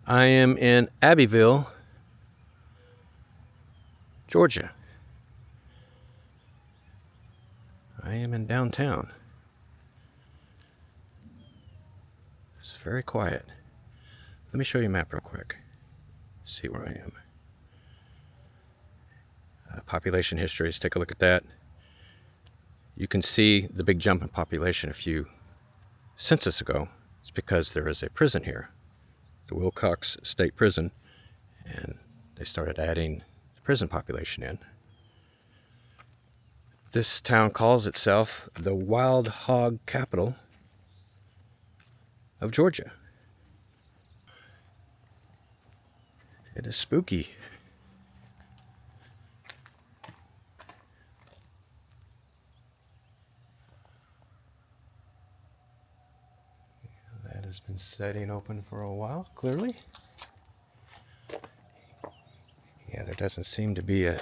I am in Abbeville, Georgia. I am in downtown. It's very quiet. Let me show you a map real quick. See where I am. Population histories, take a look at that. You can see the big jump in population a few census ago. It's because there is a prison here, the Wilcox State Prison, and they started adding the prison population in. This town calls itself the wild hog capital of Georgia. It is spooky. That has been sitting open for a while, clearly. Yeah, there doesn't seem to be a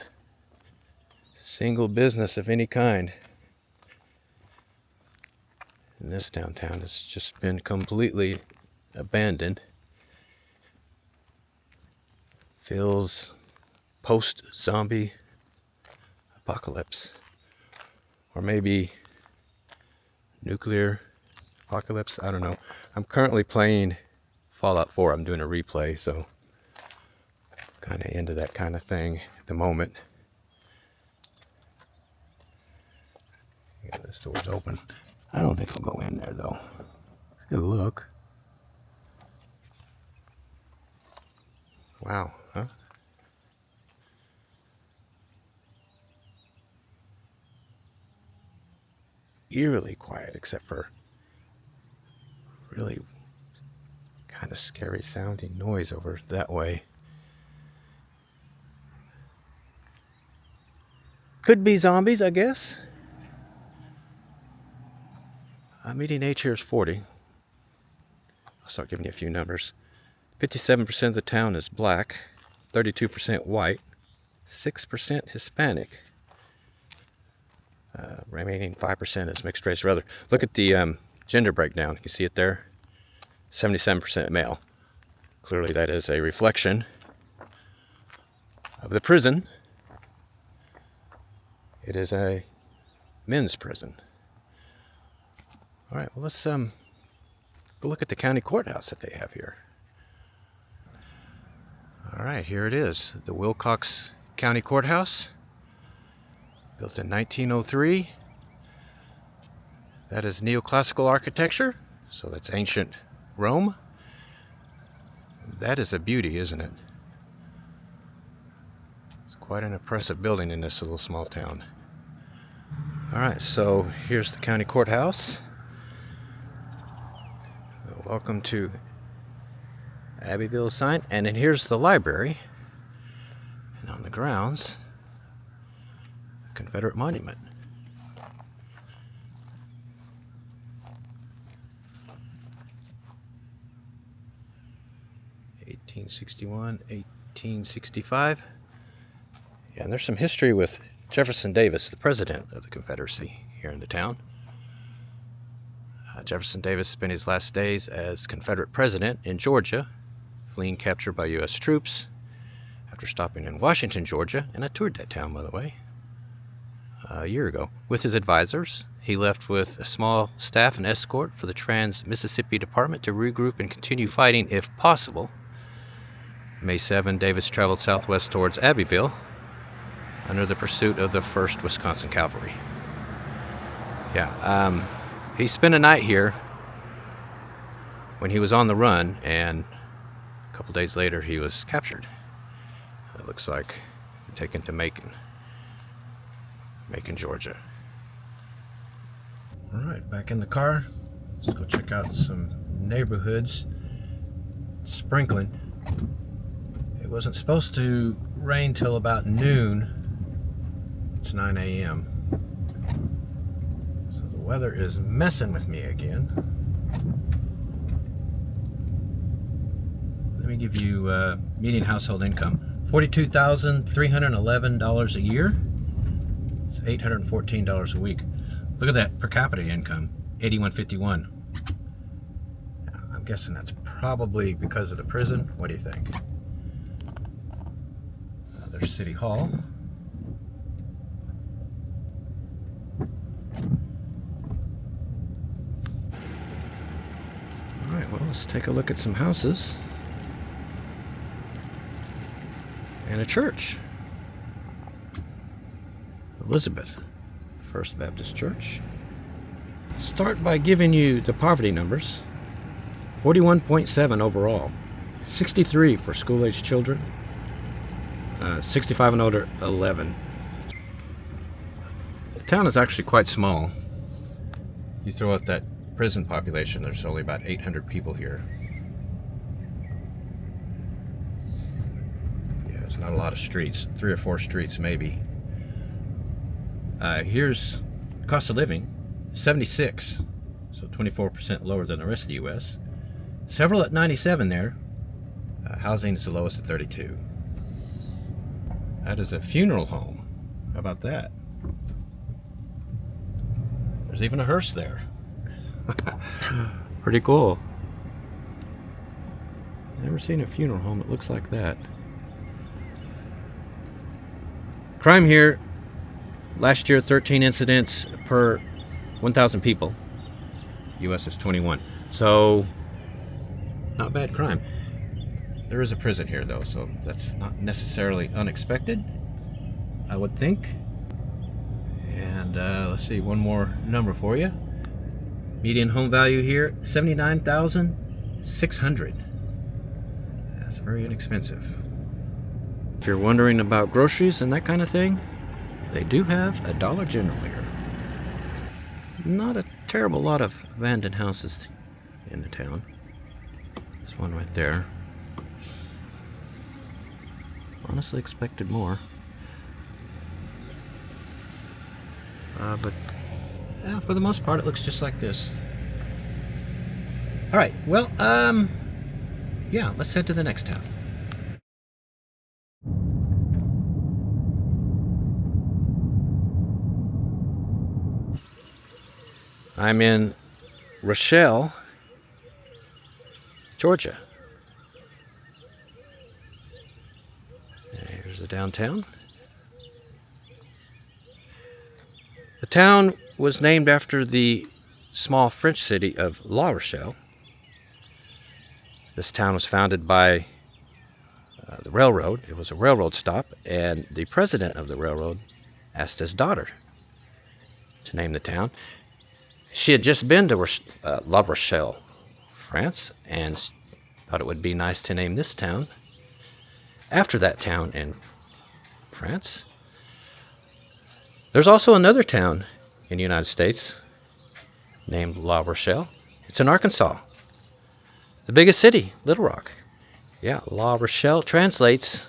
single business of any kind in this downtown. It's just been completely abandoned. Feels post-zombie apocalypse, or maybe nuclear apocalypse. I don't know. I'm currently playing Fallout 4. I'm doing a replay, so kind of into that kind of thing at the moment. Yeah, this door's open. I don't think I'll go in there though. Let's get a look. Wow, huh? Eerily quiet, except for really kind of scary sounding noise over that way. Could be zombies, I guess. Median age here is 40. I'll start giving you a few numbers. 57% of the town is black, 32% white, 6% Hispanic. Remaining 5% is mixed race or other. Look at the gender breakdown. You see it there? 77% male. Clearly that is a reflection of the prison. It is a men's prison. All right, well, let's go look at the county courthouse that they have here. All right, here it is, the Wilcox County Courthouse, built in 1903. That is neoclassical architecture, so that's ancient Rome. That is a beauty, isn't it? It's quite an impressive building in this little small town. All right, so here's the county courthouse. Welcome to Abbeville sign, and then here's the library, and on the grounds, a Confederate monument. (1861, 1865). Yeah, and there's some history with Jefferson Davis, the president of the Confederacy, here in the town. Jefferson Davis spent his last days as Confederate president in Georgia, fleeing capture by U.S. troops after stopping in Washington, Georgia, and I toured that town, by the way, a year ago. With his advisors, he left with a small staff and escort for the Trans-Mississippi Department to regroup and continue fighting if possible. May 7, Davis traveled southwest towards Abbeville under the pursuit of the 1st Wisconsin Cavalry. Yeah, he spent a night here when he was on the run, and a couple days later he was captured. It looks like taken to Macon, Georgia. All right, back in the car. Let's go check out some neighborhoods. It's sprinkling. It wasn't supposed to rain till about noon. It's 9 a.m. So the weather is messing with me again. Let me give you median household income. $42,311 a year. It's $814 a week. Look at that per capita income, $81.51. I'm guessing that's probably because of the prison. What do you think? There's City Hall. Alright, well, let's take a look at some houses. And a church. Elizabeth First Baptist Church. Start by giving you the poverty numbers. 41.7 overall. 63 for school-aged children. 65 and older, 11. The town is actually quite small. You throw out that prison population, there's only about 800 people here. Yeah, there's not a lot of streets. 3 or 4 streets maybe. Here's cost of living, 76. So 24% lower than the rest of the U.S. Several at 97 there. Housing is the lowest at 32. That is a funeral home. How about that? There's even a hearse there. Pretty cool. Never seen a funeral home that looks like that. Crime here, last year 13 incidents per 1,000 people. US is 21. So, not bad crime. There is a prison here though, so that's not necessarily unexpected, I would think. And let's see, one more number for you. Median home value here, $79,600. That's very inexpensive. If you're wondering about groceries and that kind of thing, they do have a Dollar General here. Not a terrible lot of abandoned houses in the town. There's one right there. Honestly expected more. But yeah, for the most part it looks just like this. Alright, well, yeah, let's head to the next town. I'm in Rochelle, Georgia. Here's the downtown. The town was named after the small French city of La Rochelle. This town was founded by the railroad. It was a railroad stop, and the president of the railroad asked his daughter to name the town. She had just been to La Rochelle, France, and thought it would be nice to name this town after that town in France. There's also another town in the United States named La Rochelle. It's in Arkansas. The biggest city, Little Rock. Yeah, La Rochelle translates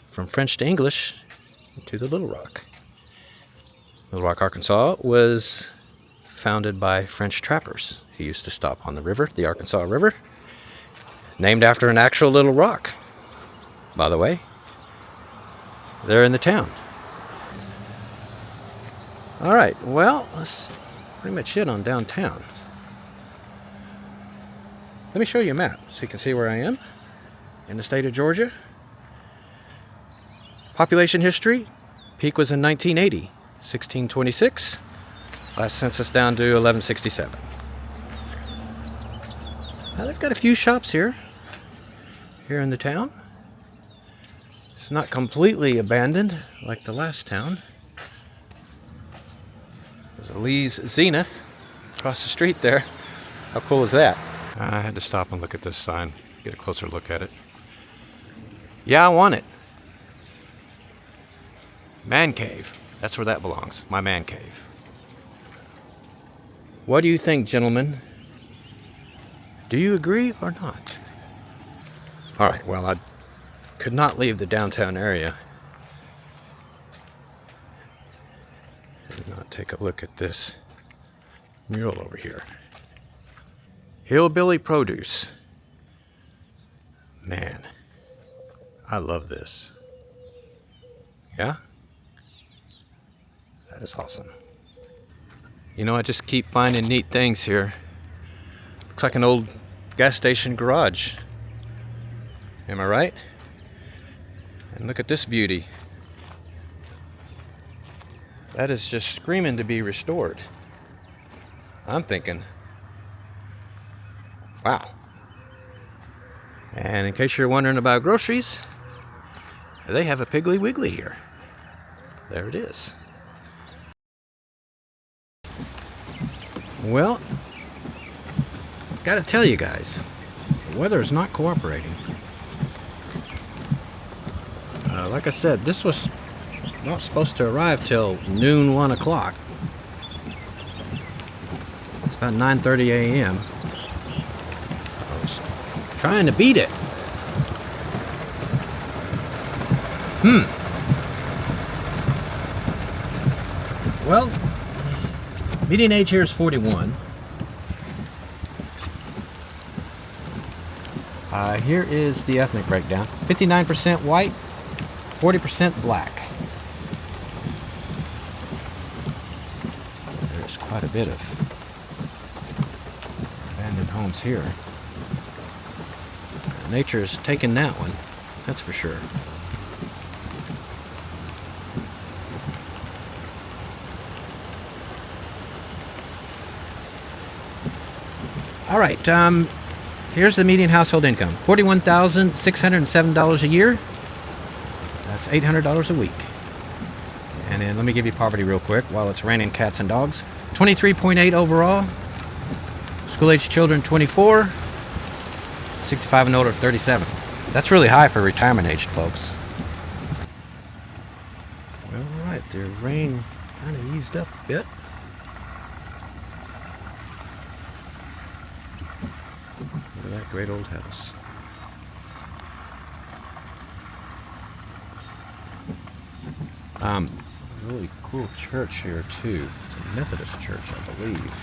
from French to English to the Little Rock. Little Rock, Arkansas was founded by French trappers who used to stop on the river, the Arkansas River, named after an actual little rock, by the way. They're in the town. All right, well, that's pretty much it on downtown. Let me show you a map so you can see where I am in the state of Georgia. Population history, peak was in 1980, 1626. Last census down to 1167. Now they've got a few shops here in the town. It's not completely abandoned like the last town. There's a Lee's Zenith across the street there. How cool is that? I had to stop and look at this sign, get a closer look at it. Yeah, I want it. Man cave. That's where that belongs. My man cave. What do you think, gentlemen? Do you agree or not? Alright, well, I could not leave the downtown area and not take a look at this mural over here. Hillbilly Produce. Man, I love this. Yeah? That is awesome. You know, I just keep finding neat things here. Looks like an old gas station garage. Am I right? And look at this beauty. That is just screaming to be restored. I'm thinking, wow. And in case you're wondering about groceries, they have a Piggly Wiggly here. There it is. Well, gotta tell you guys, the weather is not cooperating. Like I said, this was not supposed to arrive till noon, 1 o'clock. It's about 9:30 a.m. I was trying to beat it. Well, median age here is 41. Here is the ethnic breakdown. 59% white, 40% black. There's quite a bit of abandoned homes here. Nature's taken that one, that's for sure. All right, here's the median household income. $41,607 a year. That's $800 a week. And then let me give you poverty real quick while it's raining cats and dogs. 23.8 overall. School-aged children 24. 65 and older 37. That's really high for retirement-aged folks. Well, all right, the rain kind of eased up a bit. Look at that great old house. Really cool church here too. It's a Methodist church, I believe.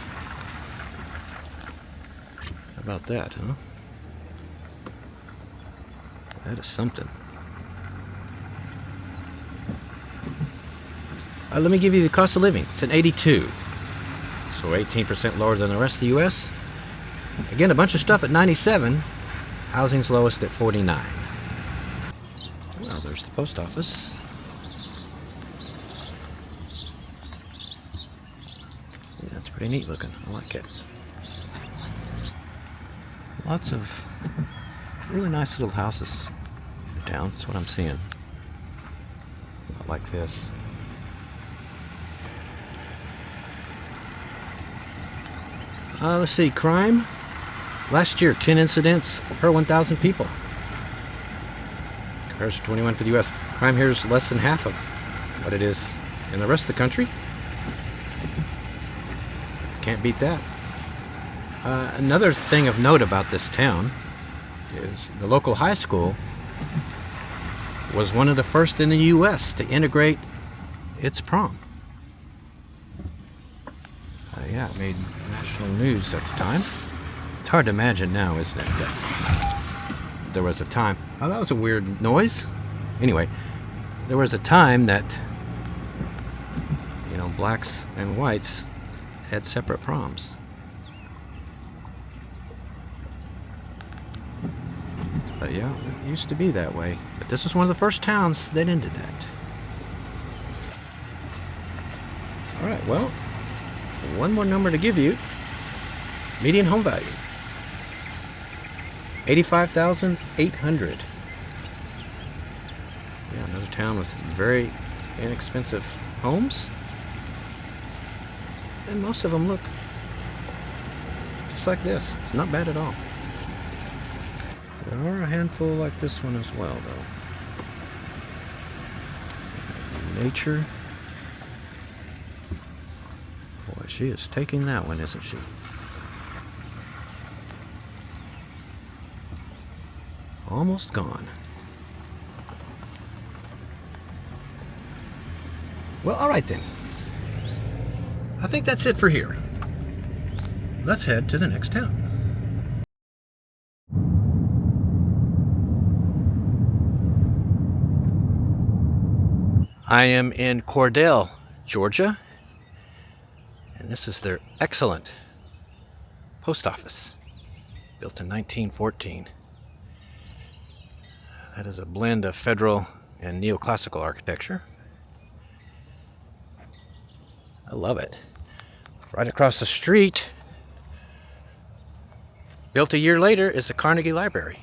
How about that, huh? That is something. Let me give you the cost of living. It's an 82. So 18% lower than the rest of the U.S. Again, a bunch of stuff at 97. Housing's lowest at 49. Well, there's the post office. Yeah, that's pretty neat looking. I like it. Lots of really nice little houses down. That's what I'm seeing. I like this. Let's see, crime. Last year, 10 incidents per 1,000 people. Compared to 21 for the U.S. Crime here is less than half of what it is in the rest of the country. Can't beat that. Another thing of note about this town is the local high school was one of the first in the U.S. to integrate its prom. Yeah, it made national news at the time. It's hard to imagine now, isn't it, that there was a time... Oh, that was a weird noise. Anyway, there was a time that, you know, blacks and whites had separate proms. But yeah, it used to be that way. But this was one of the first towns that ended that. All right, well, one more number to give you. Median home value. $85,800. Yeah, another town with very inexpensive homes. And most of them look just like this. It's not bad at all. There are a handful like this one as well, though. Nature. Boy, she is taking that one, isn't she? Almost gone. Well, all right then. I think that's it for here. Let's head to the next town. I am in Cordele, Georgia, and this is their excellent post office. built in 1914. That is a blend of federal and neoclassical architecture. I love it. Right across the street, built a year later, is the Carnegie Library.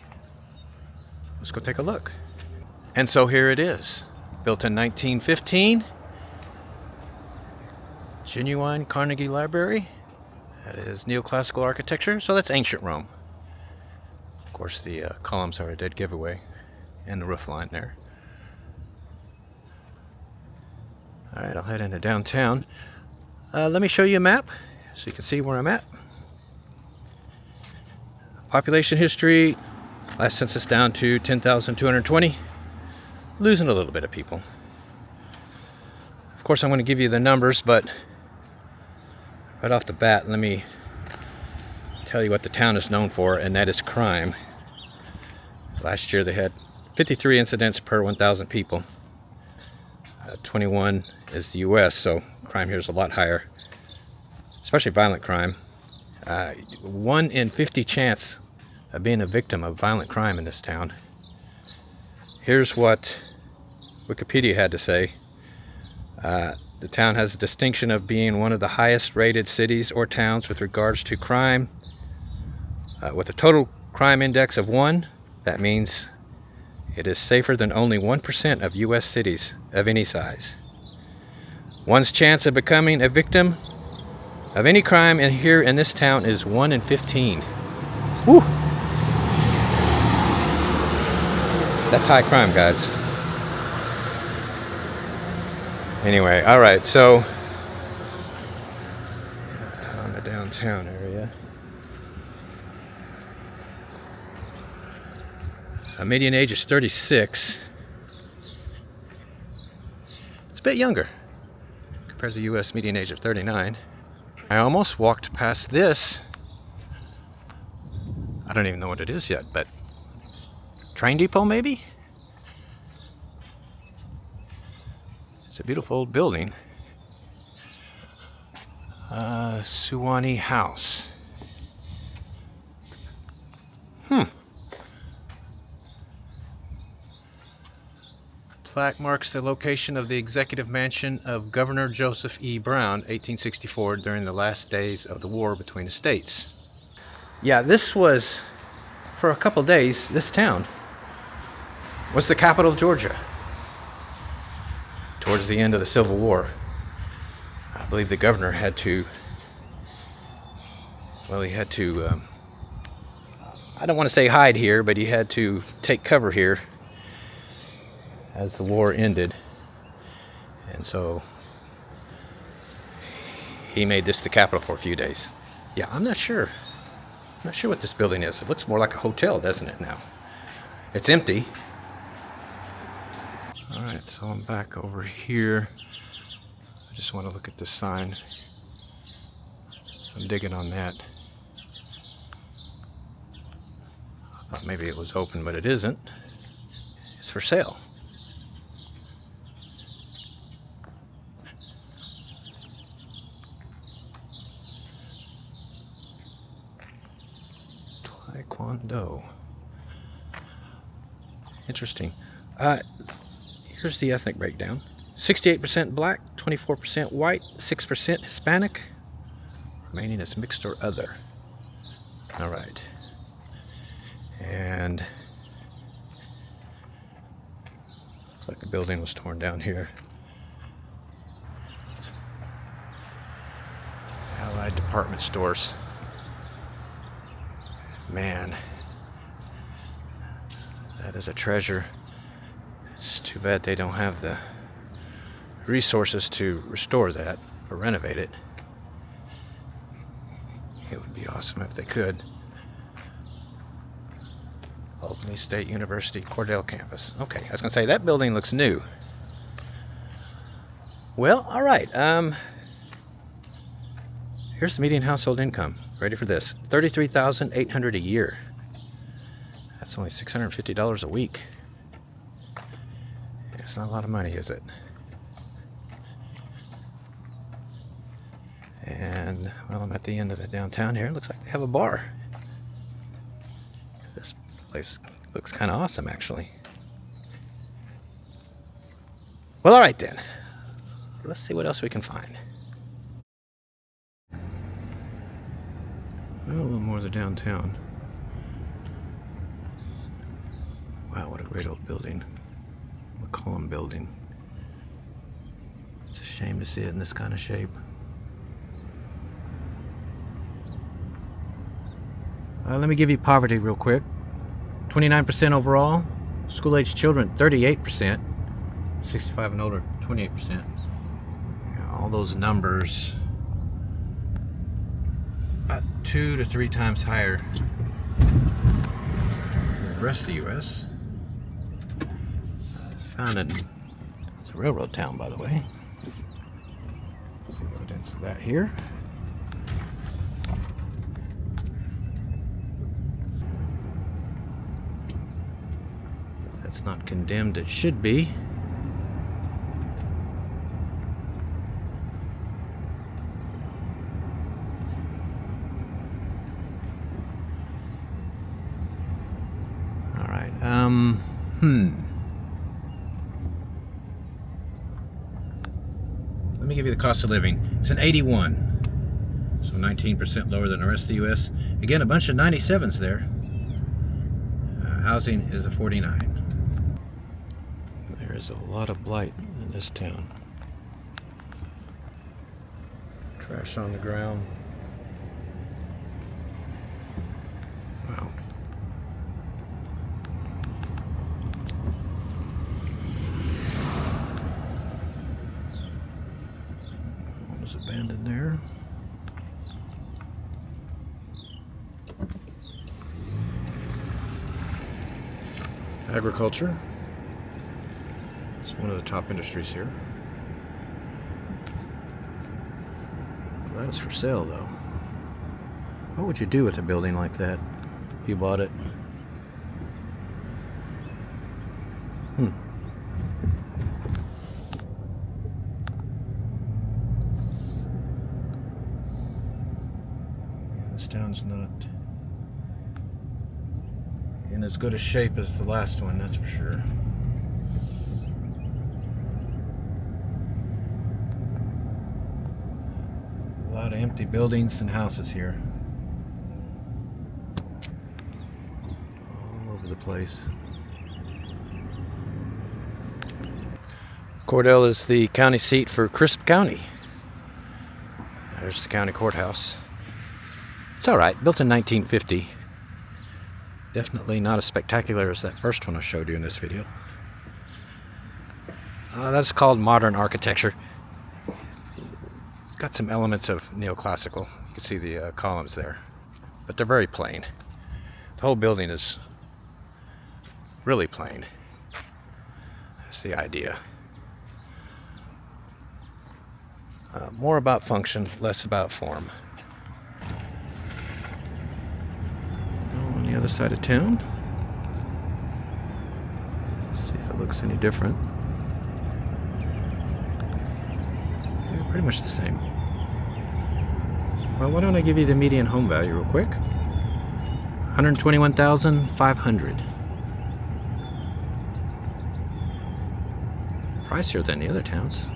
Let's go take a look. And so here it is, built in 1915. Genuine Carnegie Library. That is neoclassical architecture, so that's ancient Rome. Of course, the columns are a dead giveaway, and the roof line there. Alright, I'll head into downtown. Let me show you a map so you can see where I'm at. Population history, last census down to 10,220. Losing a little bit of people. Of course, I'm going to give you the numbers, but right off the bat, let me tell you what the town is known for, and that is crime. Last year they had 53 incidents per 1,000 people. 21 is the US, so crime here is a lot higher, especially violent crime. 1 in 50 chance of being a victim of violent crime in this town. Here's what Wikipedia had to say. The town has a distinction of being one of the highest rated cities or towns with regards to crime. With a total crime index of 1, that means it is safer than only 1% of US cities of any size. One's chance of becoming a victim of any crime here in this town is 1 in 15. Woo! That's high crime, guys. Anyway, alright, so out on the downtown area. Median age is 36. It's a bit younger compared to the US median age of 39. I almost walked past this. I don't even know what it is yet, but train depot maybe? It's a beautiful old building. Suwannee House. Plaque marks the location of the executive mansion of Governor Joseph E. Brown, 1864, during the last days of the war between the states. Yeah, this was, for a couple days, this town was the capital of Georgia. Towards the end of the Civil War, I believe the governor had to, well, he had to, I don't want to say hide here, but he had to take cover here as the war ended. And so he made this the capital for a few days. Yeah, I'm not sure what this building is. It looks more like a hotel, doesn't it now? It's empty. Alright, so I'm back over here. I just want to look at this sign. I'm digging on that. I thought maybe it was open, but it isn't. It's for sale. Taekwondo. Interesting. Here's the ethnic breakdown. 68% black, 24% white, 6% Hispanic. Remaining is mixed or other. Alright. And looks like the building was torn down here. Allied department stores. Man, that is a treasure. It's too bad they don't have the resources to restore that or renovate it. It would be awesome if they could. Albany State University Cordele campus. Okay, I was going to say that building looks new. Well, all right. Here's the median household income. Ready for this? $33,800 a year. That's only $650 a week. It's not a lot of money, is it? And, well, I'm at the end of the downtown here. Looks like they have a bar. This place looks kind of awesome, actually. Well, all right then. Let's see what else we can find. Well, a little more of the downtown. Wow, what a great old building. McCollum building. It's a shame to see it in this kind of shape. Let me give you poverty real quick. 29% overall. School-aged children, 38%. 65 and older, 28%. Yeah, all those numbers, about 2 to 3 times higher than the rest of the U.S. It's founded as a railroad town, by the way. See evidence of that here. If that's not condemned, it should be. Let me give you the cost of living. It's an 81, so 19% lower than the rest of the U.S. Again, a bunch of 97s there. Housing is a 49. There is a lot of blight in this town. Trash on the ground. Wow. Abandoned there. Agriculture is one of the top industries here. Well, that is for sale, though. What would you do with a building like that if you bought it? This town's not in as good a shape as the last one, that's for sure. A lot of empty buildings and houses here. All over the place. Cordele is the county seat for Crisp County. There's the county courthouse. It's alright, built in 1950. Definitely not as spectacular as that first one I showed you in this video. That's called modern architecture. It's got some elements of neoclassical. You can see the columns there. But they're very plain. The whole building is really plain. That's the idea. More about function, less about form. On the other side of town. See if it looks any different. Yeah, pretty much the same. Well, why don't I give you the median home value real quick? $121,500. Pricier than the other towns.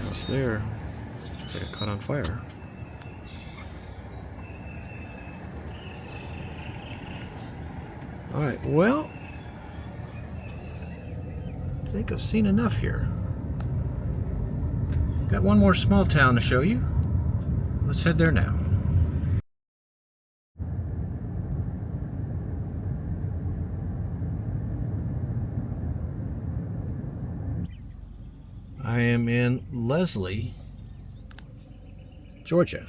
House there. Looks like it caught on fire. Alright, well, I think I've seen enough here. Got one more small town to show you. Let's head there now. I am in Leslie, Georgia.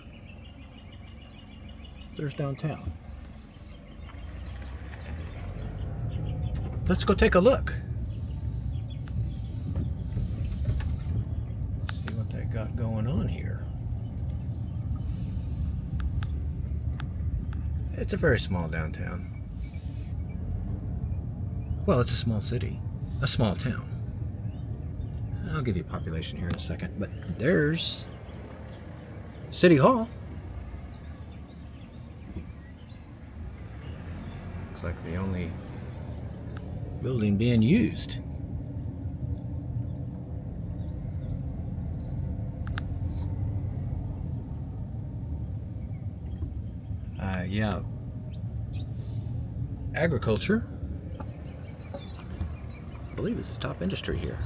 There's downtown. Let's go take a look. See what they got going on here. It's a very small downtown. Well, it's a small city, a small town. I'll give you population here in a second, but there's City Hall. Looks like the only building being used. Yeah. Agriculture, I believe, is the top industry here.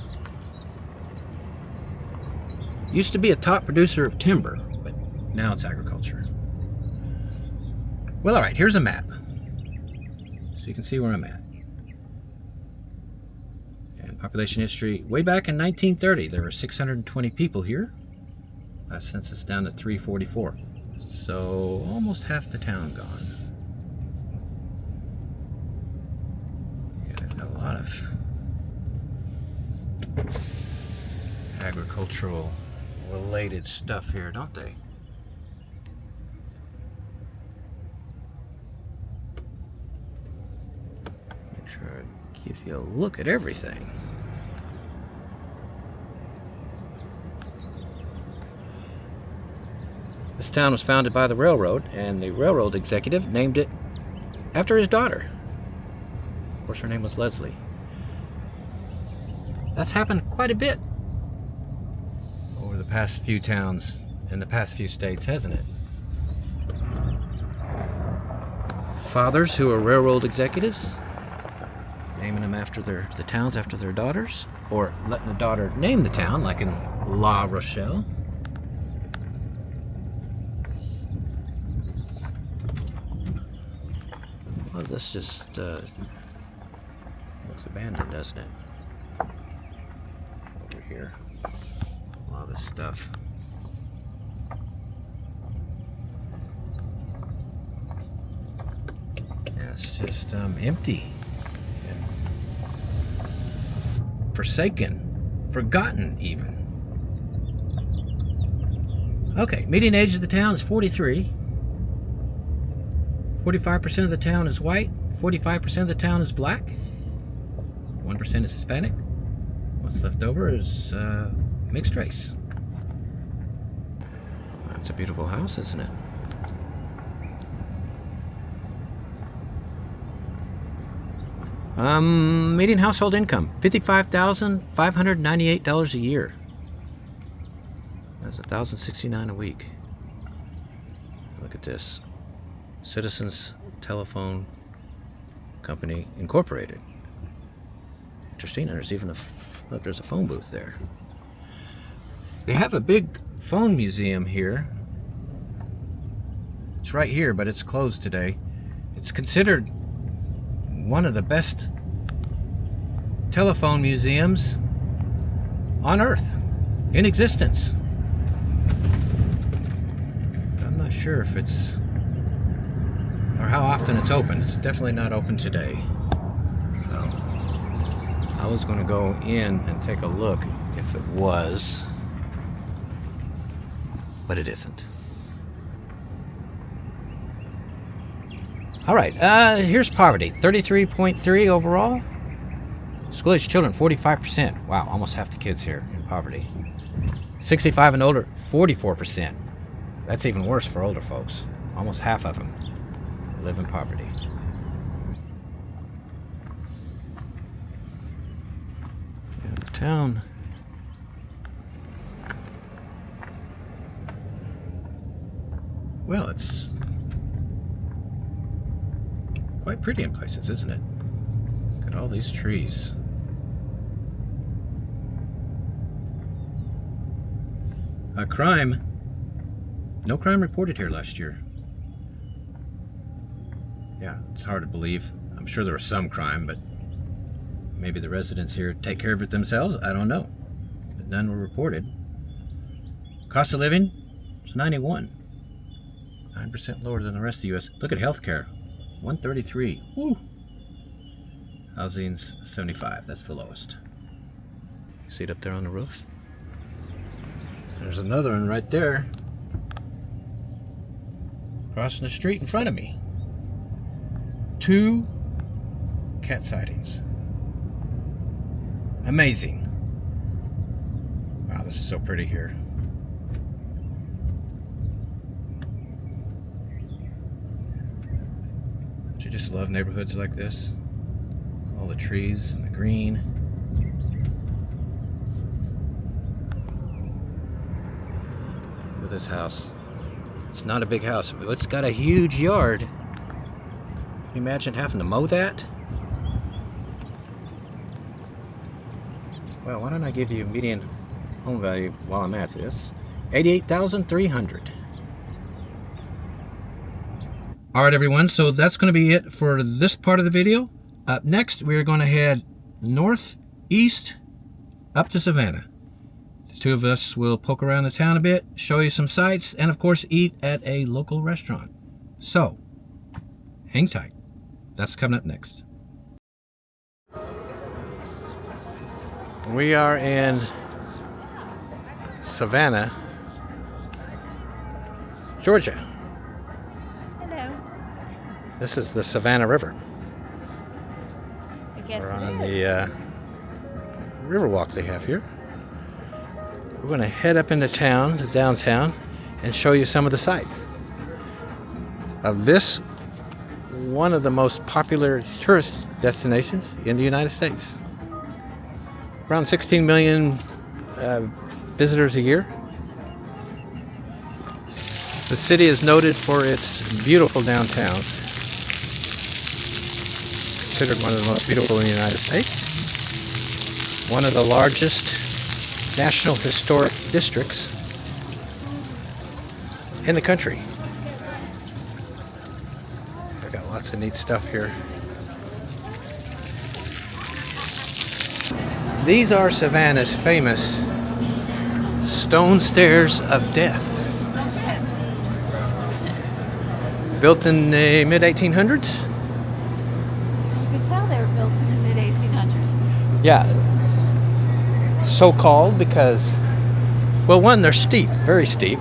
Used to be a top producer of timber, but now it's agriculture. Well, all right, here's a map, so you can see where I'm at. And population history, way back in 1930, there were 620 people here. Last census down to 344. So almost half the town gone. Yeah, a lot of agricultural related stuff here, don't they? Make sure I give you a look at everything. This town was founded by the railroad, and the railroad executive named it after his daughter. Of course, her name was Leslie. That's happened quite a bit over the past few towns in the past few states, hasn't it? Fathers who are railroad executives, naming them after the towns after their daughters, or letting the daughter name the town, like in Rochelle. Well, this just looks abandoned, doesn't it? Over here, a lot of this stuff. Yeah, it's just empty, and forsaken, forgotten even. Okay, median age of the town is 43. 45% of the town is white, 45% of the town is black, 1% is Hispanic. What's left over is mixed race. That's a beautiful house, isn't it? Median household income, $55,598 a year. That's $1,069 a week. Look at this. Citizens Telephone Company Incorporated. Interesting. There's even look, there's a phone booth there. They have a big phone museum here. It's right here, but it's closed today. It's considered one of the best telephone museums on Earth, in existence. I'm not sure if it's, or how often it's open. It's definitely not open today. So I was going to go in and take a look if it was, but it isn't. All right, here's poverty, 33.3 overall. School-age children, 45%. Wow, almost half the kids here in poverty. 65 and older, 44%. That's even worse for older folks. Almost half of them live in poverty. Yeah, the town. Well, it's quite pretty in places, isn't it? Look at all these trees. Crime. No crime reported here last year. Yeah, it's hard to believe. I'm sure there was some crime, but maybe the residents here take care of it themselves. I don't know. But none were reported. Cost of living is 91. 9% lower than the rest of the U.S. Look at healthcare. 133. Woo! Housing's 75. That's the lowest. See it up there on the roof? There's another one right there. Crossing the street in front of me. 2 cat sightings. Amazing. Wow, this is so pretty here. Don't you just love neighborhoods like this? All the trees and the green. Look at this house. It's not a big house, but it's got a huge yard. Can you imagine having to mow that? Well, why don't I give you a median home value while I'm at this? $88,300. Alright everyone, so that's going to be it for this part of the video. Up next, we're going to head northeast up to Savannah. The two of us will poke around the town a bit, show you some sights, and of course eat at a local restaurant. So, hang tight. That's coming up next. We are in Savannah, Georgia. Hello. This is the Savannah River. I guess We're it on is. the river walk they have here. We're going to head up into town, to downtown, and show you some of the sights of this, one of the most popular tourist destinations in the United States. Around 16 million visitors a year. The city is noted for its beautiful downtown. Considered one of the most beautiful in the United States. One of the largest national historic districts in the country. I've got lots of neat stuff here. These are Savannah's famous stone stairs of death. Built in the mid-1800s? You could tell they were built in the mid-1800s. Yeah. So called because, well, one, they're steep, very steep.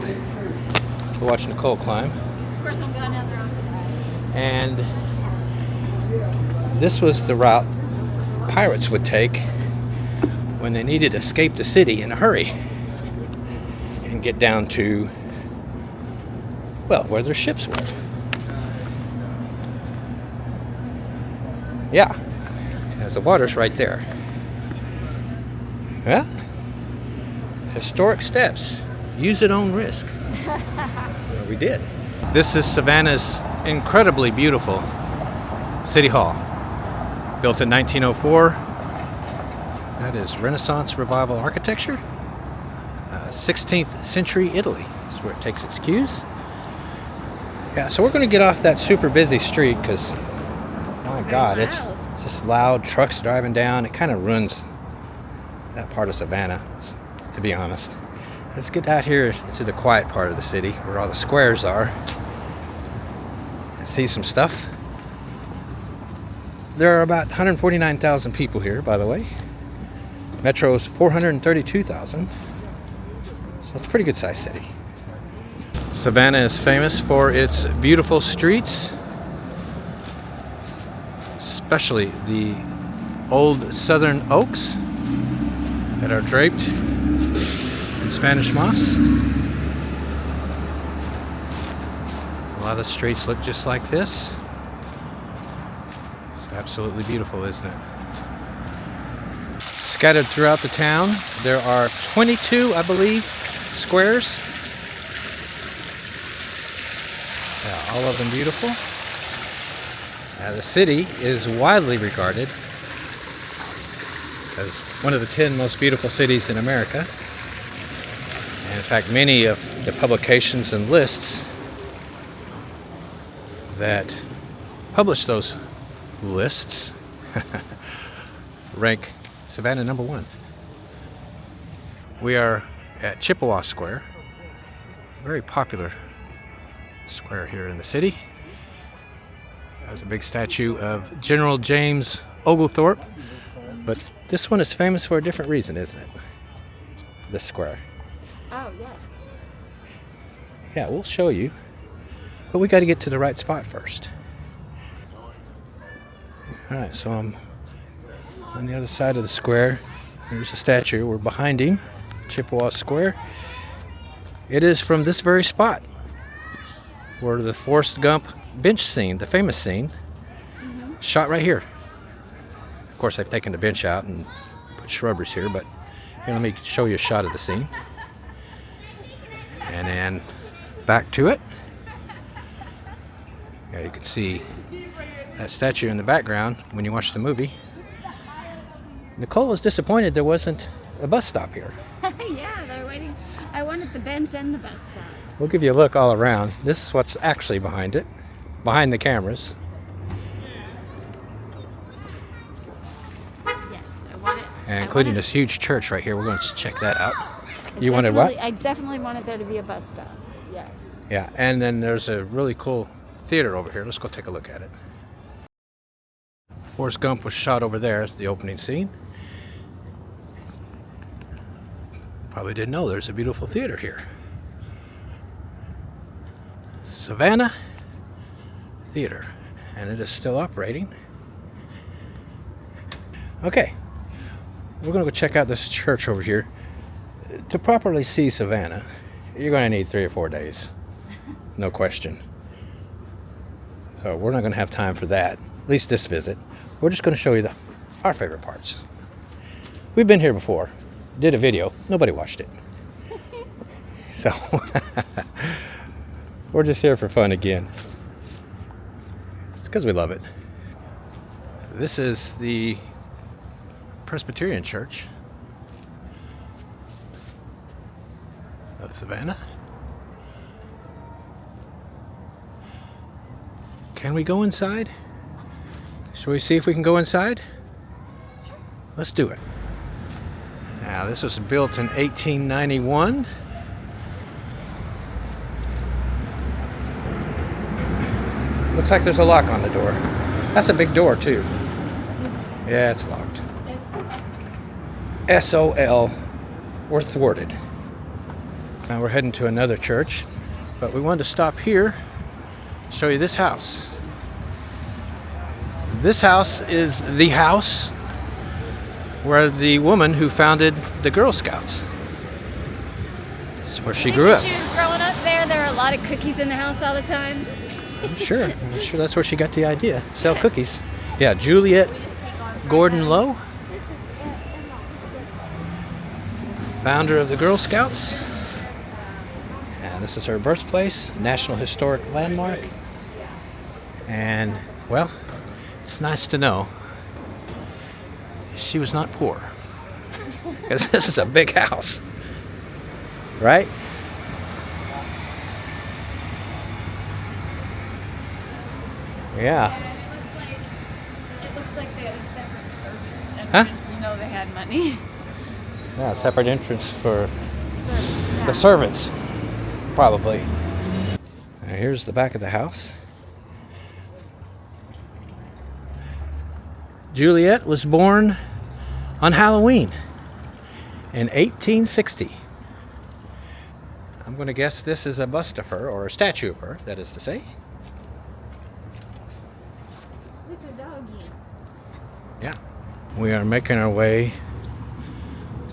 We'll watch Nicole climb. Of course, I'm going down the wrong side. And this was the route pirates would take when they needed to escape the city in a hurry and get down to, well, where their ships were. Yeah, as the water's right there. Yeah, historic steps. Use at own risk. Well, we did. This is Savannah's incredibly beautiful City Hall, built in 1904. That is Renaissance Revival architecture. 16th century Italy is where it takes its cues. Yeah, so we're going to get off that super busy street because, my God, it's just loud. Trucks driving down. It kind of ruins that part of Savannah, to be honest. Let's get out here to the quiet part of the city where all the squares are and see some stuff. There are about 149,000 people here, by the way. Metro's 432,000. So it's a pretty good sized city. Savannah is famous for its beautiful streets, especially the old southern oaks that are draped in Spanish moss. A lot of the streets look just like this. It's absolutely beautiful, isn't it? Scattered throughout the town, there are 22, I believe, squares. Yeah, all of them beautiful. The city is widely regarded as one of the 10 most beautiful cities in America. And in fact, many of the publications and lists that publish those lists rank Savannah number 1. We are at Chippewa Square, very popular square here in the city. There's a big statue of General James Oglethorpe, but this one is famous for a different reason, isn't it? This square. Oh, yes. Yeah, we'll show you, but we got to get to the right spot first. All right, so I'm on the other side of the square. There's a statue. We're behind him, Chippewa Square. It is from this very spot where the Forrest Gump bench scene, the famous scene, shot right here. Of course, I've taken the bench out and put shrubberies here, but here, let me show you a shot of the scene. And then back to it. Yeah, you can see that statue in the background when you watch the movie. Nicole was disappointed there wasn't a bus stop here. Yeah, they're waiting. I wanted the bench and the bus stop. We'll give you a look all around. This is what's actually behind it, behind the cameras. Yes, I want it. And including this huge church right here. We're going to check that out. You wanted what? I definitely wanted there to be a bus stop. Yes. Yeah, and then there's a really cool theater over here. Let's go take a look at it. Forrest Gump was shot over there, the opening scene. Probably didn't know there's a beautiful theater here. Savannah Theater, and it is still operating. Okay, we're going to go check out this church over here. To properly see Savannah, you're going to need 3 or 4 days, no question. So we're not going to have time for that, at least this visit. We're just going to show you our favorite parts. We've been here before, did a video, nobody watched it. So we're just here for fun again. It's because we love it. This is the Presbyterian Church of Savannah. Can we go inside? Shall we see if we can go inside? Let's do it. Now, this was built in 1891. Looks like there's a lock on the door. That's a big door, too. Yeah, it's locked. SOL, or thwarted. Now we're heading to another church, but we wanted to stop here, show you this house. This house is the house where the woman who founded the Girl Scouts. It's where she grew up. Growing up there were a lot of cookies in the house all the time. I'm sure that's where she got the idea. Sell cookies. Yeah, Juliet Gordon Lowe, founder of the Girl Scouts. And this is her birthplace, National Historic Landmark. And, well, it's nice to know she was not poor. Because this is a big house. Right? Yeah. It looks like they had a separate servants Huh? entrance. You know they had money. Yeah, separate entrance for Yeah. the servants, probably. Now here's the back of the house. Juliet was born on Halloween in 1860. I'm going to guess this is a bust of her, or a statue of her, that is to say. Little doggy. Yeah. We are making our way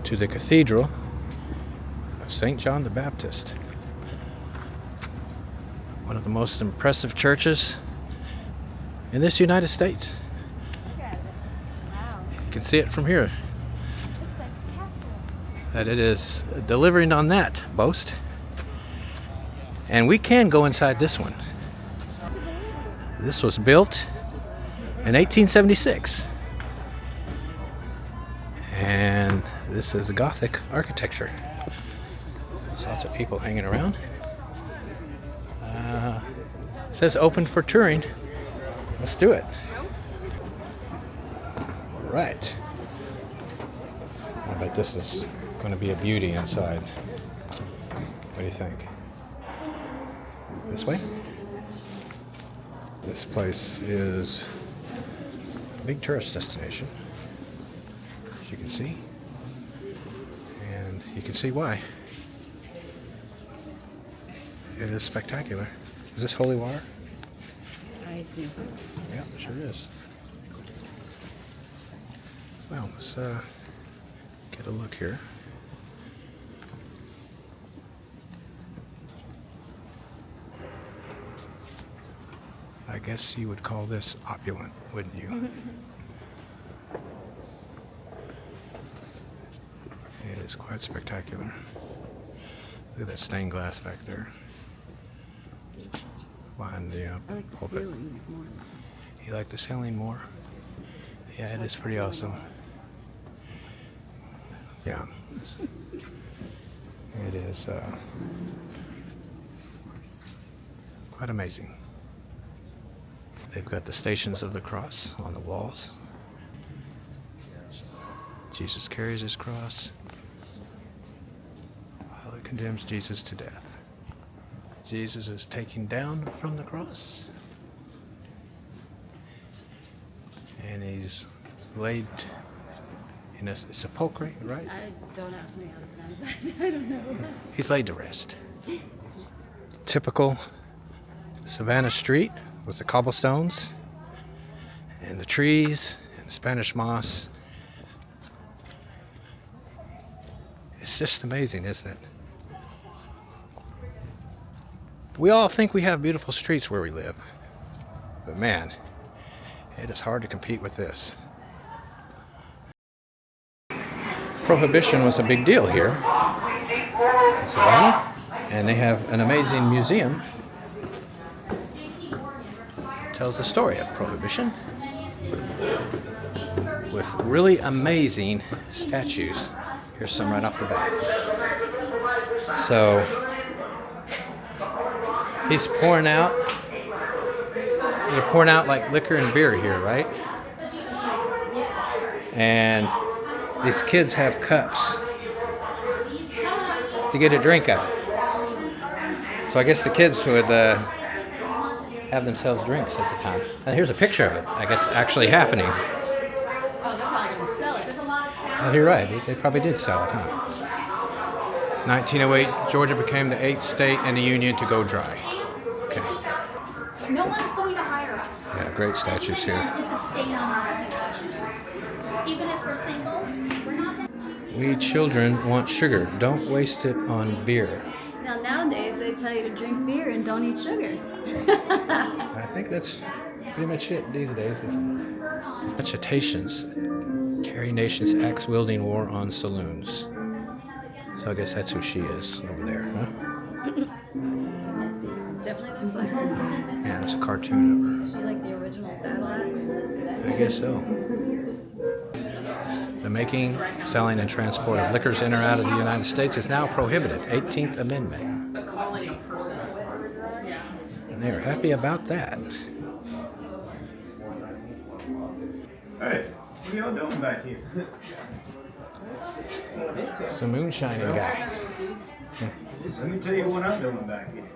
to the Cathedral of St. John the Baptist. One of the most impressive churches in this United States. Look at it. Wow. You can see it from here, Looks like a castle. that it is delivering on that boast. And we can go inside this one. This was built in 1876. And this is Gothic architecture. There's lots of people hanging around. It says open for touring. Let's do it. All right. I bet this is going to be a beauty inside. What do you think? This way? This place is a big tourist destination, as you can see. And you can see why. It is spectacular. Is this holy water? I see some. Yeah, it sure is. Well, let's get a look here. I guess you would call this opulent, wouldn't you? It is quite spectacular. Look at that stained glass back there. Behind the I like the pulpit. ceiling more. You like the ceiling more? Yeah, it is pretty awesome. Yeah. It is quite amazing. They've got the Stations of the Cross on the walls. Jesus carries his cross. Pilate condemns Jesus to death. Jesus is taken down from the cross. And he's laid in a sepulchre, right? Don't ask me how to pronounce that. I don't know. He's laid to rest. Typical Savannah street with the cobblestones and the trees and the Spanish moss. It's just amazing, isn't it? We all think we have beautiful streets where we live, but man, it is hard to compete with this. Prohibition was a big deal here in Savannah, and they have an amazing museum. It tells the story of Prohibition with really amazing statues. Here's some right off the bat. So he's pouring out. They're pouring out like liquor and beer here, right? And these kids have cups to get a drink out of it. So I guess the kids would have themselves drinks at the time. And here's a picture of it, I guess, actually happening. Oh, they're probably going to sell it. Oh, you're right. They probably did sell it, huh? 1908, Georgia became the 8th state in the Union to go dry. Okay. No one's going to hire us. Yeah, great statues here. It's a stain on our reputation. Even if we're single, we're not. We children want sugar. Don't waste it on beer. Now, nowadays, they tell you to drink beer and don't eat sugar. I think that's pretty much it these days. Agitations. Carry nations axe-wielding war on saloons. So I guess that's who she is over there, huh? Definitely looks like her. Yeah, there's a cartoon of Is she like the original battle axe? her. I guess so. The making, selling, and transport of liquors in or out of the United States is now prohibited. 18th Amendment. And they're happy about that. Hey, what are y'all doing back here? It's a moonshining guy. Let me tell you what I'm doing back here.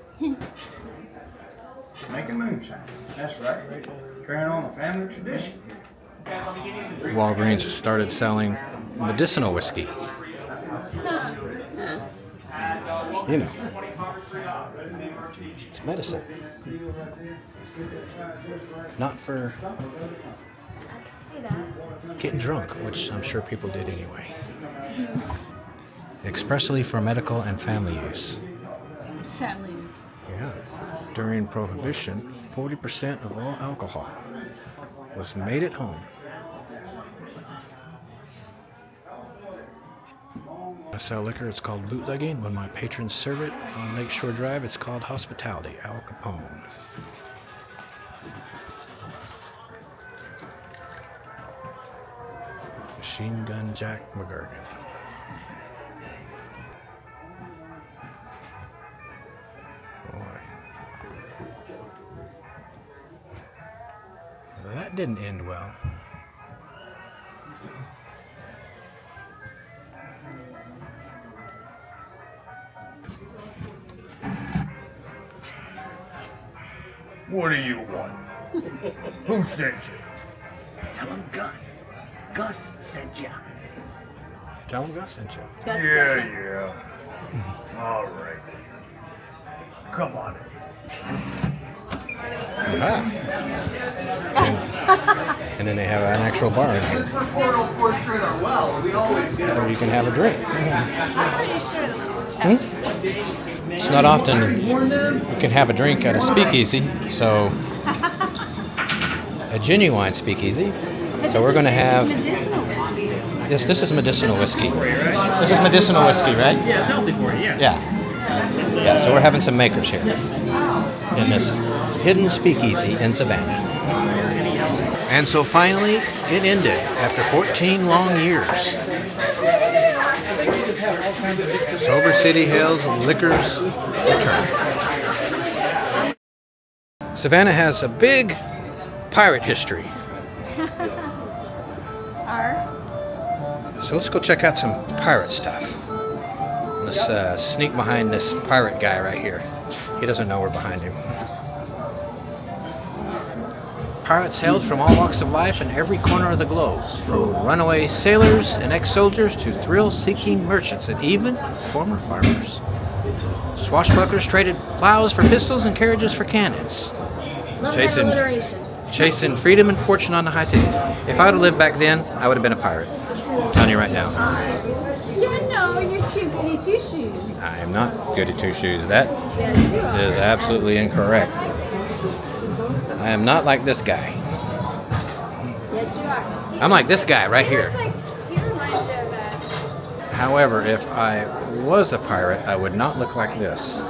Making moonshine. That's right. Carrying on a family tradition. Walgreens started selling medicinal whiskey. You know, it's medicine. Not for I could see that. getting drunk, which I'm sure people did anyway. Expressly for medical and family use. Families. Yeah. During Prohibition, 40% of all alcohol was made at home. I sell liquor, it's called bootlegging. When my patrons serve it on Lakeshore Drive, it's called hospitality. Al Capone. Machine Gun Jack McGurgan. Boy. Well, that didn't end well. What do you want? Who sent you? Tell him Gus. Gus sent ya. Tell him Gus sent you. Gus Yeah, said yeah. All right. Come on in. And then they have an actual bar in here. Or you can have a drink. I'm pretty sure that It's not often you can have a drink at a speakeasy, so a genuine speakeasy. But So we're going to have medicinal whiskey. this is medicinal whiskey. This is medicinal whiskey, right? Yeah, it's healthy for you, yeah. Yeah. So we're having some makers here in this hidden speakeasy in Savannah. And so finally, it ended after 14 long years. Sober City Hills Liquors return. Savannah has a big pirate history. So let's go check out some pirate stuff. Let's sneak behind this pirate guy right here. He doesn't know we're behind him. Pirates hailed from all walks of life in every corner of the globe, from runaway sailors and ex-soldiers to thrill-seeking merchants and even former farmers. Swashbucklers traded plows for pistols and carriages for cannons. Chasing freedom and fortune on the high seas. If I would have lived back then, I would have been a pirate. I'm telling you right now. You're too goody two shoes. I am not goody two shoes. That Yes, you are. is absolutely incorrect. I am not like this guy. Yes, you are. I'm like this guy right here. He reminds me of that. However, if I was a pirate, I would not look like this.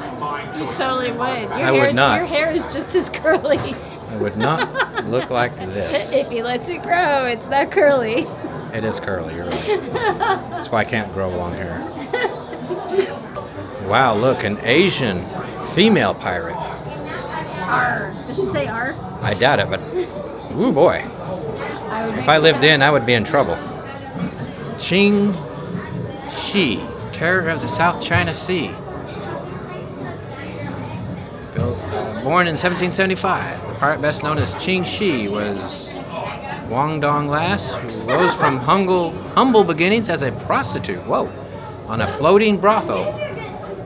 You totally would. I would not. Your hair is just as curly. I would not look like this. If he lets it grow, it's that curly. It is curly, you're right. That's why I can't grow long hair. Wow, look, an Asian female pirate. R. Did she say R? I doubt it, but ooh boy. If I lived in, I would be in trouble. Qing Shi, terror of the South China Sea. Born in 1775, the pirate best known as Qing Shi was Wang Dong Lass, who rose from humble beginnings as a prostitute, on a floating brothel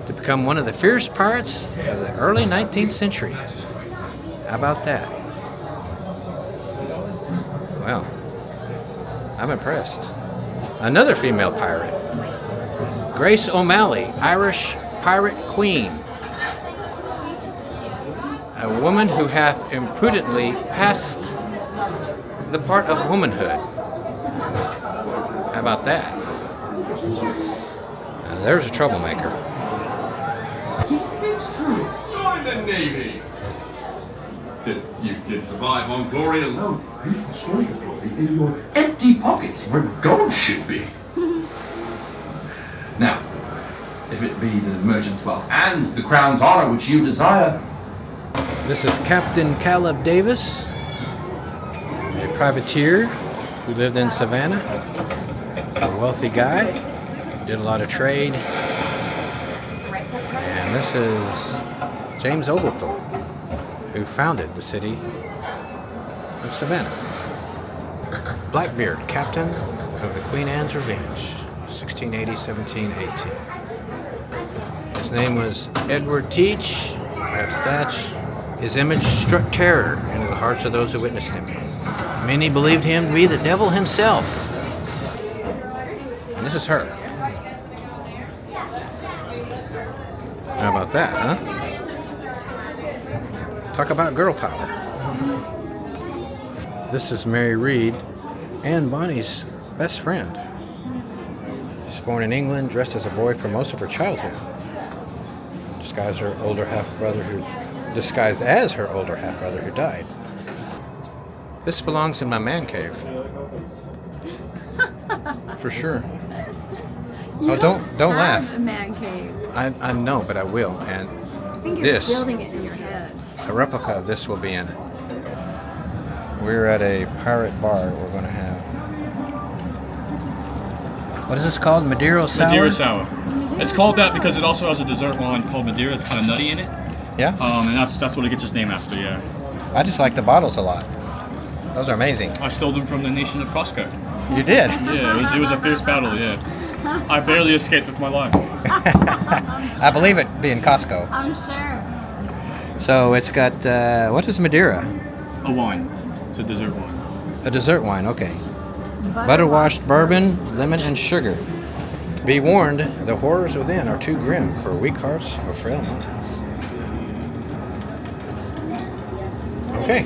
to become one of the fierce pirates of the early 19th century. How about that? Well, I'm impressed. Another female pirate, Grace O'Malley, Irish pirate queen. A woman who hath imprudently passed the part of womanhood. How about that? Now, there's a troublemaker. It's true. Join the Navy. You can survive on glory alone. You can store your glory in your empty pockets where gold should be. Now, if it be the merchant's wealth and the crown's honor which you desire, This is Captain Caleb Davis, a privateer who lived in Savannah, a wealthy guy, did a lot of trade. And this is James Oglethorpe, who founded the city of Savannah. Blackbeard, captain of the Queen Anne's Revenge, 1680-1718. His name was Edward Teach, perhaps Thatch. His image struck terror into the hearts of those who witnessed him. Many believed him to be the devil himself. And this is her. How about that, huh? Talk about girl power. This is Mary Read, Anne Bonny's best friend. She's born in England, dressed as a boy for most of her childhood. Disguised as her older half-brother who died. This belongs in my man cave. For sure. You don't laugh. have a man cave. I know, but I will. And I think you're this, building it in your head. a replica of this will be in it. We're at a pirate bar. We're going to have... What is this called? Madeira Sour? Madeira Sour. It's called that because it also has a dessert line called Madeira. It's kind of nutty in it. Yeah? And that's what it gets its name after, yeah. I just like the bottles a lot. Those are amazing. I stole them from the nation of Costco. You did? Yeah, it was a fierce battle, yeah. I barely escaped with my life. I believe it being Costco. I'm sure. So it's got, what is Madeira? A wine. It's a dessert wine. A dessert wine, okay. Butter-washed bourbon, lemon, and sugar. Be warned, the horrors within are too grim for weak hearts or frail minds. Okay.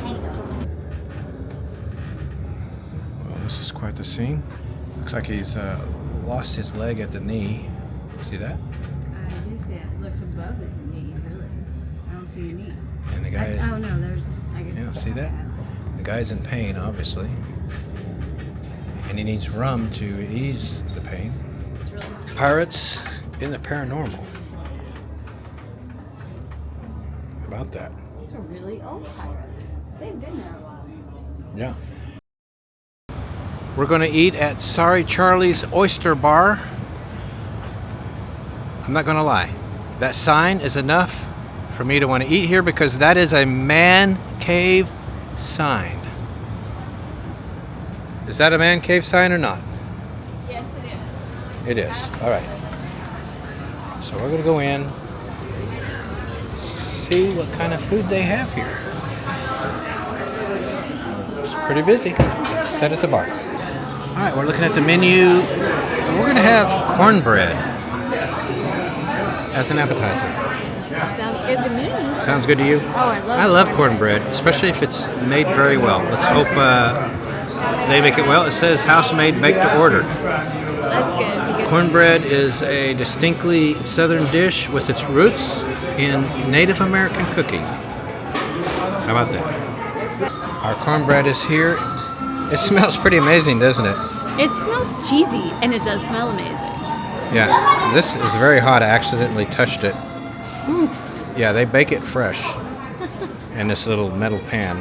quite the scene. Looks like he's lost his leg at the knee. See that? I do see it. It looks above his knee, really. I don't see your knee. And the guy. Oh no, there's. I guess. Yeah, see that? The guy's in pain, obviously, and he needs rum to ease the pain. It's really. Pirates in the paranormal. How about that? These are really old pirates. They've been there a while. Yeah. We're going to eat at Sorry Charlie's Oyster Bar. I'm not going to lie. That sign is enough for me to want to eat here because that is a man cave sign. Is that a man cave sign or not? Yes, it is. It is. All right. So we're going to go in, see what kind of food they have here. It's pretty busy. Set at the bar. All right, we're looking at the menu. We're going to have cornbread as an appetizer. Sounds good to me. Sounds good to you? Oh, I love cornbread, especially if it's made very well. Let's hope they make it well. It says house made, baked to order. That's good. Because Cornbread is a distinctly southern dish with its roots in Native American cooking. How about that? Our cornbread is here. It smells pretty amazing, doesn't it? it smells cheesy, and it does smell amazing. Yeah, this is very hot. I accidentally touched it. Yeah, they bake it fresh in this little metal pan.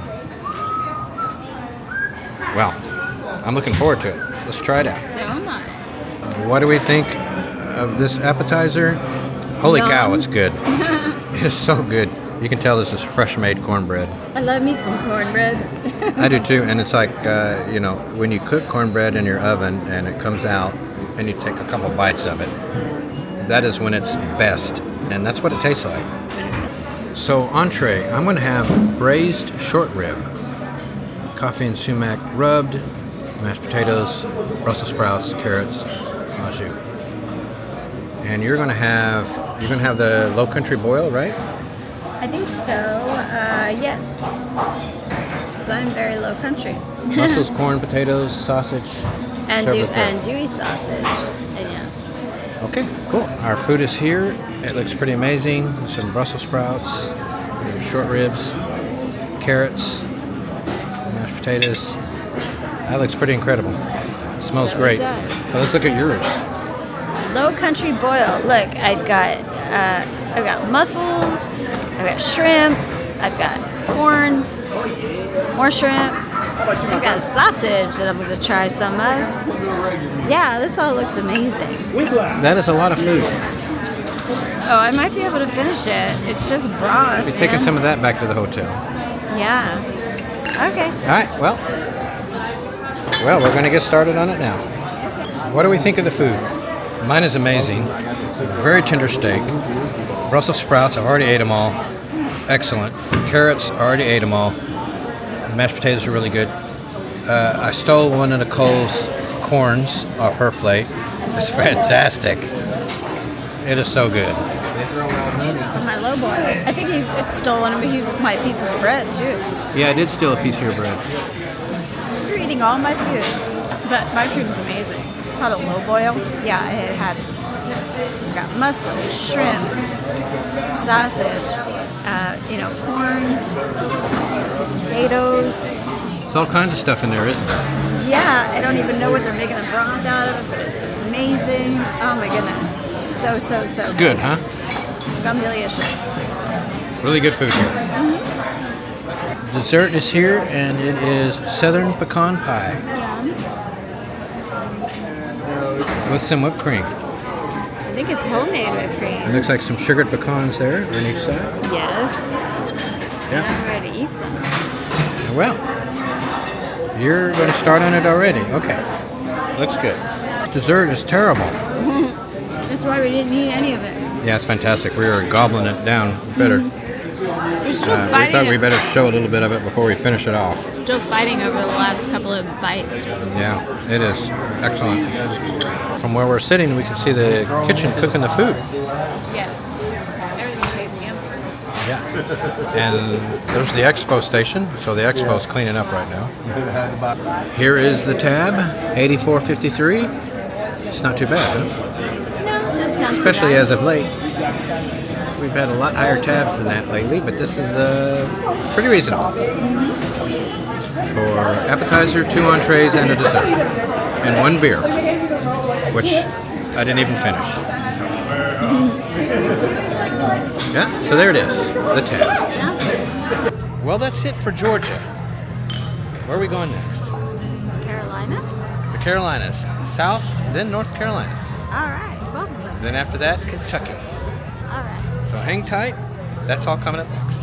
Well, I'm looking forward to it. Let's try it out. So am I. What do we think of this appetizer? Holy cow, it's good. It is so good. You can tell this is fresh made cornbread. I love me some cornbread. I do too, and it's like, when you cook cornbread in your oven and it comes out and you take a couple bites of it, that is when it's best, and that's what it tastes like. So entree, I'm going to have braised short rib, coffee and sumac rubbed, mashed potatoes, Brussels sprouts, carrots, au jus. And you're going to have the Low Country boil, right? I think so. Yes. Because I'm very low country. Mussels, corn, potatoes, sausage, and served with bread. dewy sausage. And yes. Okay, cool. Our food is here. It looks pretty amazing. Some Brussels sprouts, short ribs, carrots, mashed potatoes. That looks pretty incredible. It smells So it great. does. So let's look at yours. Low country boil. Look, I've got mussels, I've got shrimp, I've got corn, more shrimp, I've got a sausage that I'm going to try some of. Yeah, this all looks amazing. That is a lot of food. Oh, I might be able to finish it. It's just broth. We're taking man. some of that back to the hotel. Yeah. Okay. All right, well, we're going to get started on it now. What do we think of the food? Mine is amazing. Very tender steak. Brussels sprouts, I already ate them all. Excellent. Carrots, I already ate them all. Mashed potatoes are really good. I stole one of Nicole's corns off her plate. It's fantastic. It is so good. My low boil. I think he stole one of my pieces of bread too. Yeah, I did steal a piece of your bread. You're eating all my food, but my food is amazing. It's called a low boil. Yeah, it's got mussels, shrimp, sausage, corn, potatoes. There's all kinds of stuff in there, isn't there? Yeah, I don't even know what they're making a broth out of, but it's amazing. Oh my goodness. So It's good, huh? Scumdelicious. Really good food here. Dessert is here, and it is Southern pecan pie with some whipped cream. I think it's homemade whipped cream. It looks like some sugared pecans there on each side. Yes. Yeah. I'm ready to eat some. Well, you're going to start on it already. Okay. Looks good. Dessert is terrible. That's why we didn't eat any of it. Yeah, it's fantastic. We were gobbling it down better. We're still We fighting. thought we better show a little bit of it before we finish it off. Still fighting over the last couple of bites. Yeah, it is excellent. From where we're sitting, we can see the kitchen cooking the food. Yeah. Everything tastes yummy. Yeah. And there's the expo station. So the expo's cleaning up right now. Here is the tab, 8453. It's not too bad, huh? No, it doesn't sound too Especially bad. as of late. We've had a lot higher tabs than that lately, but this is pretty reasonable. For appetizer, 2 entrees, and a dessert. And 1 beer, which I didn't even finish. Yeah, so there it is, the tab. Sounds good. Well, that's it for Georgia. Where are we going next? Carolinas? The Carolinas. South, then North Carolina. All right. Welcome. Then after that, Kentucky. All right. So hang tight. That's all coming up next.